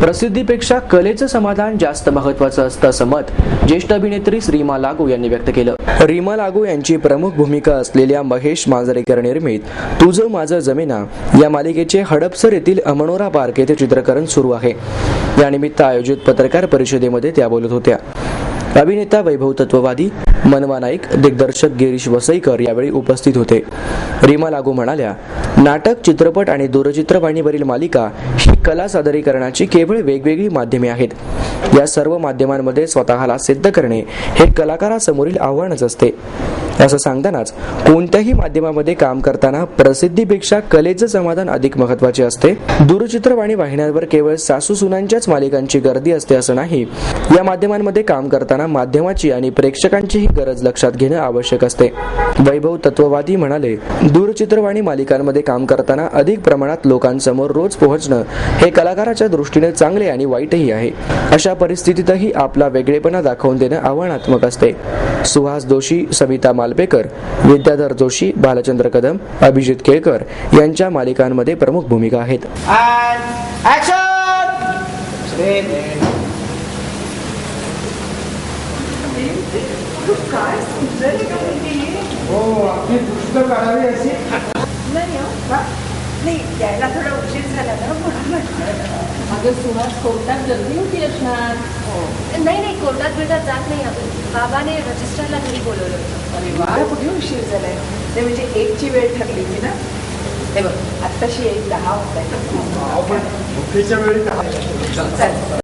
प्रसिद्धीपेक्षा कलेचं समाधान जास्त महत्त्वाचं असतं असं मत ज्येष्ठ अभिनेत्री रीमा लागू यांनी व्यक्त केलं. रीमा लागू यांची प्रमुख भूमिका असलेल्या महेश मांजरेकर निर्मित तुझं माझं जमेना या मालिकेचे हडपसर येथील अमनोरा पार्क येथे चित्रीकरण सुरू आहे. यानिमित्त आयोजित पत्रकार परिषदेमध्ये त्या बोलत होत्या. अभिनेता वैभव तत्ववादी, मनवा नाईक, दिग्दर्शक गिरीश वसईकर यावेळी उपस्थित होते. रीमा लागू म्हणाल्या, नाटक, चित्रपट आणि दूरचित्रवाणीवरील मालिका ही कला सादरीकरणाची केवळ वेगवेगळी माध्यमे आहेत. या सर्व माध्यमांमध्ये स्वतःला सिद्ध करणे हे कलाकारासमोरील आव्हानच असते. असं सांगतानाच कोणत्याही माध्यमामध्ये काम करताना प्रसिद्धीपेक्षा कलेचं समाधान अधिक महत्त्वाचे असते. दूरचित्रवाणी वाहिन्यांवर केवळ सासू-सुनांच्याच मालिकांची गर्दी असते असं नाही. या माध्यमांमध्ये काम करताना माध्यमाची आणि प्रेक्षकांचीही गरज लक्षात घेणं आवश्यक असते. वैभव तत्ववादी म्हणाले, दूरचित्रवाणी मालिकांमध्ये काम करताना अधिक प्रमाणात लोकांसमोर रोज पोहोचणं हे कलाकाराच्या दृष्टीने चांगले आणि वाईटही आहे. अशा परिस्थितीतही आपला वेगळेपणा दाखवून देणं आव्हानात्मक असते. सुहास जोशी, सविता मालपेकर, विद्याधर जोशी, भालचंद्र कदम, अभिजित केळकर यांच्या मालिकांमध्ये प्रमुख भूमिका आहेत. काय सुंदर आहे का मुलगी? हो, आपली दृष्ट काढावी अशी नाही, यायला थोडा उशीर झाला ना म्हणून म्हटलं. अगं सुहास, कोर्टात गर्दी होती असणार. नाही, कोर्टात बिर्टात जात नाही आपण. बाबाने रजिस्टरला घरी बोलवलं होतं. अरे वा, कुठे उशीर झालाय? ते म्हणजे 1ची वेळ ठरली होती ना. हे बघ, आत्ताशी 1:10 होत आहे. आपण भुकेच्या वेळी चल.